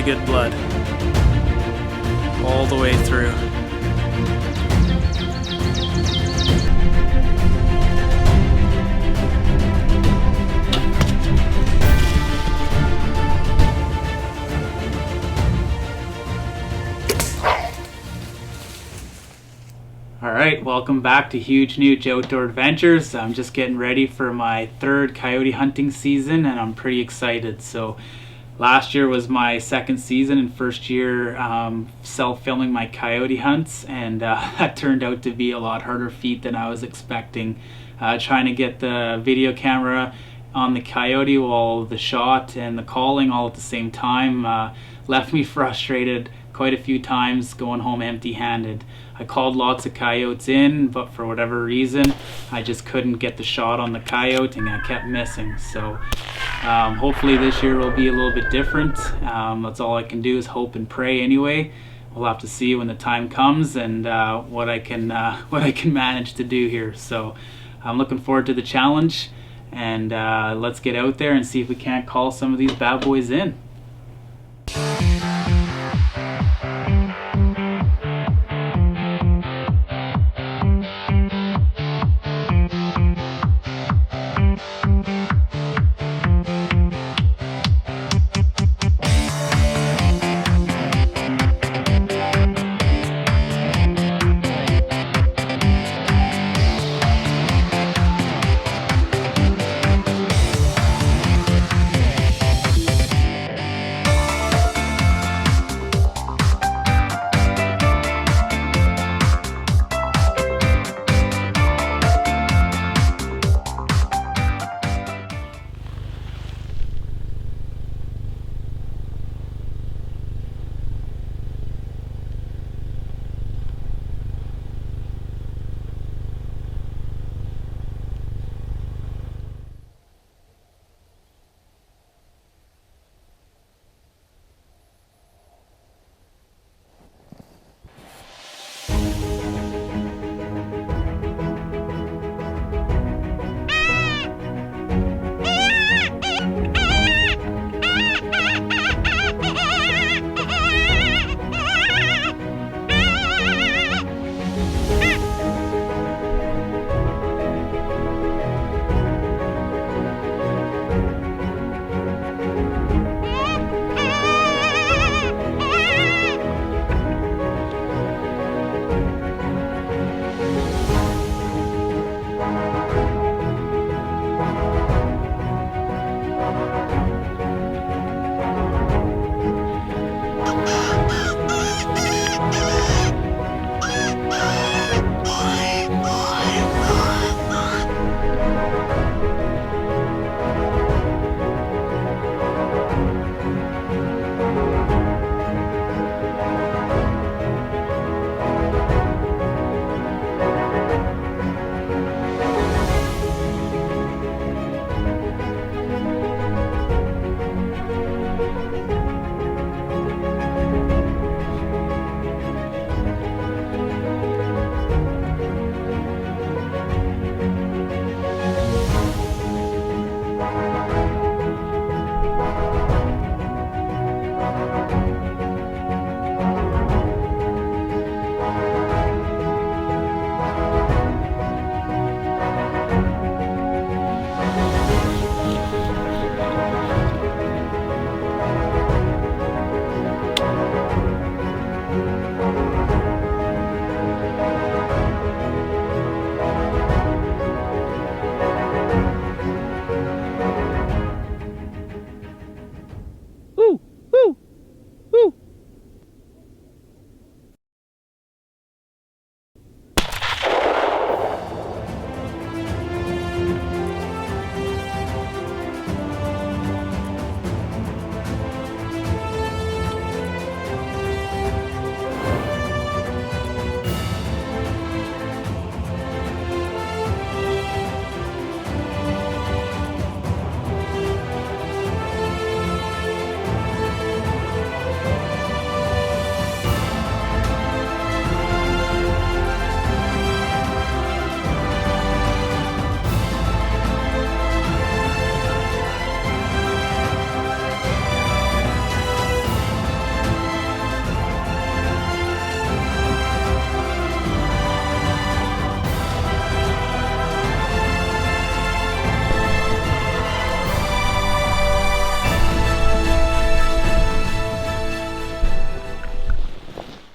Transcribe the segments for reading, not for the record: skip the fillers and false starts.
really good blood all the way through. Alright, welcome back to Huge Nooch Outdoor Adventures. I'm just getting ready for my third coyote hunting season and I'm pretty excited. So last year was my second season and first year self-filming my coyote hunts, and that turned out to be a lot harder feat than I was expecting. Trying to get the video camera on the coyote while the shot and the calling all at the same time left me frustrated quite a few times going home empty-handed. I called lots of coyotes in, but for whatever reason I just couldn't get the shot on the coyote and I kept missing. So hopefully this year will be a little bit different. That's all I can do is hope and pray anyway. We'll have to see when the time comes and what I can manage to do here. So I'm looking forward to the challenge, and let's get out there and see if we can't call some of these bad boys in.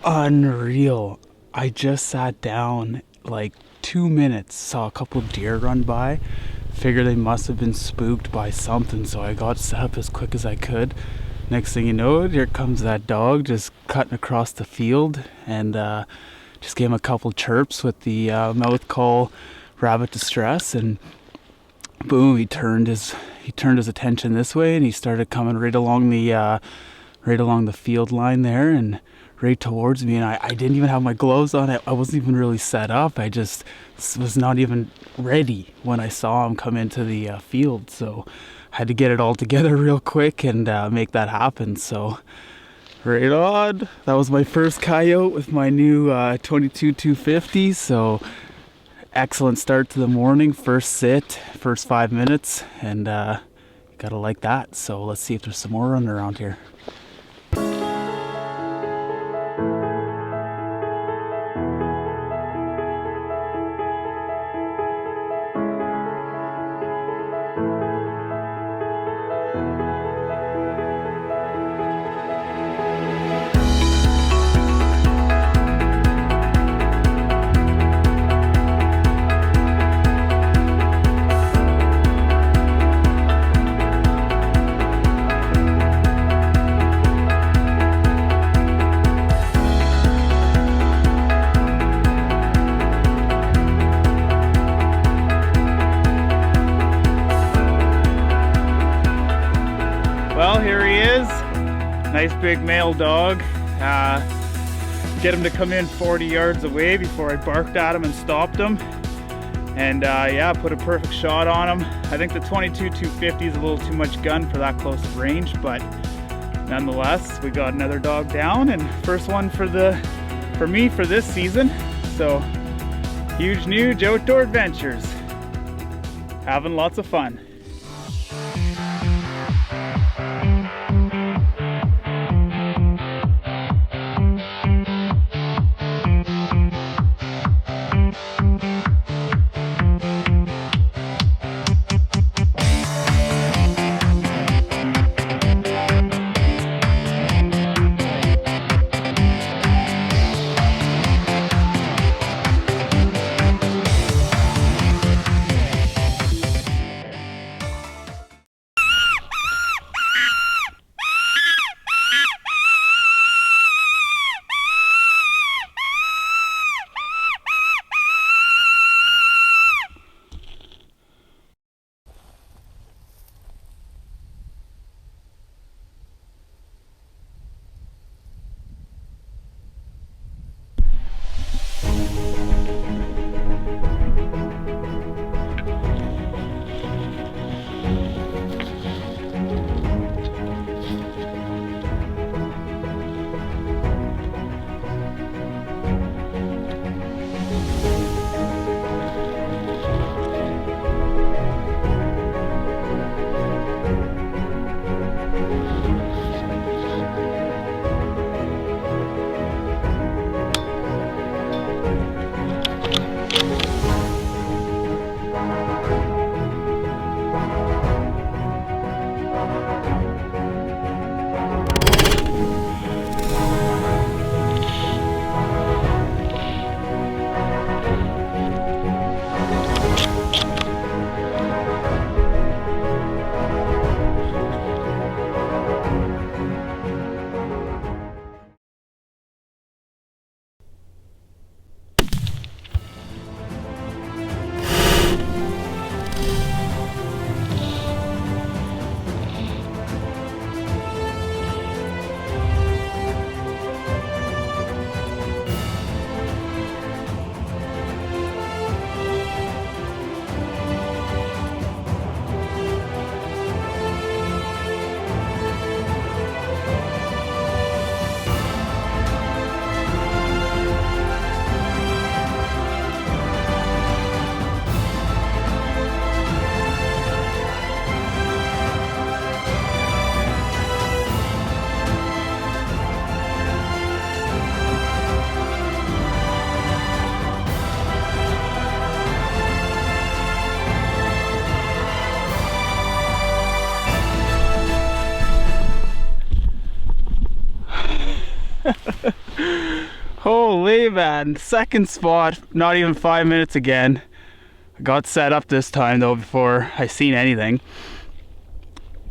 Unreal. I just sat down like 2 minutes, saw a couple deer run by. Figured they must have been spooked by something, so I got set up as quick as I could. Next thing you know, here comes that dog just cutting across the field, and just gave him a couple chirps with the mouth call rabbit distress, and boom, he turned his attention this way, and he started coming right along the field line there, and right towards me. And I didn't even have my gloves on. I wasn't even really set up. I just was not even ready when I saw him come into the field, so I had to get it all together real quick and make that happen. So right on, that was my first coyote with my new 22 250. So excellent start to the morning. First sit, first 5 minutes, and gotta like that. So let's see if there's some more running around here. Well, here he is. Nice big male dog. Get him to come in 40 yards away before I barked at him and stopped him. And yeah, put a perfect shot on him. I think the 22 250 is a little too much gun for that close of range, but nonetheless, we got another dog down, and first one for me for this season. So huge new outdoor adventures. Having lots of fun. way, man. Second spot, not even 5 minutes again. I got set up this time though before I seen anything.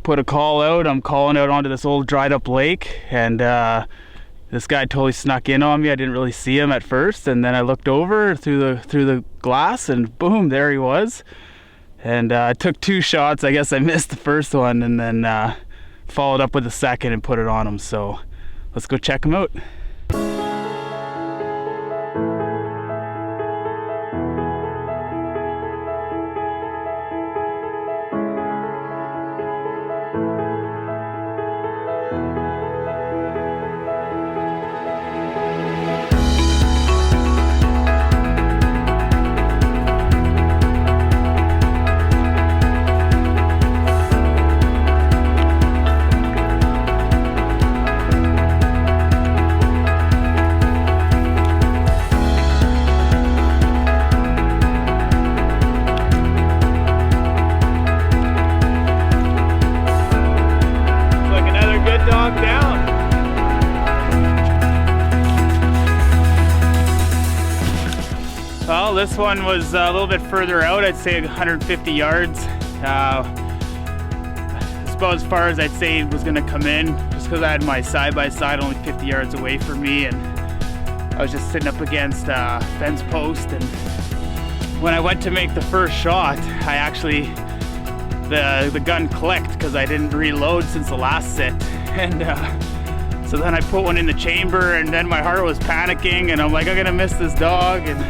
Put a call out. I'm calling out onto this old dried up lake, and this guy totally snuck in on me. I didn't really see him at first, and then I looked over through the glass, and boom, there he was. And I took 2 shots. I guess I missed the first one, and then followed up with the second and put it on him. So let's go check him out. Well, this one was a little bit further out. I'd say 150 yards. It's about as far as I'd say it was going to come in, just because I had my side-by-side only 50 yards away from me, and I was just sitting up against a fence post. And when I went to make the first shot, I actually, the gun clicked because I didn't reload since the last sit. And so then I put one in the chamber, and then my heart was panicking, and I'm like, I'm gonna miss this dog, and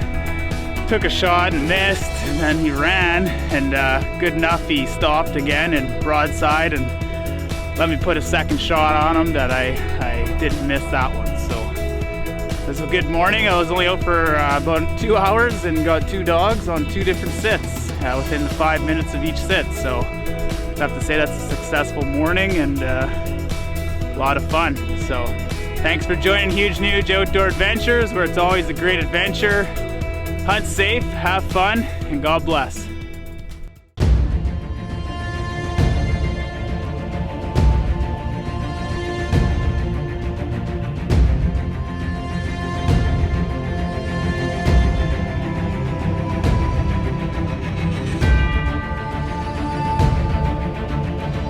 took a shot and missed, and then he ran, and good enough he stopped again and broadside and let me put a second shot on him that I didn't miss that one. So it was a good morning. I was only out for about 2 hours and got 2 dogs on 2 different sits within the 5 minutes of each sit. So I have to say that's a successful morning and a lot of fun. So thanks for joining Huge Nuge Outdoor Adventures, where it's always a great adventure. Hunt safe, have fun, and God bless.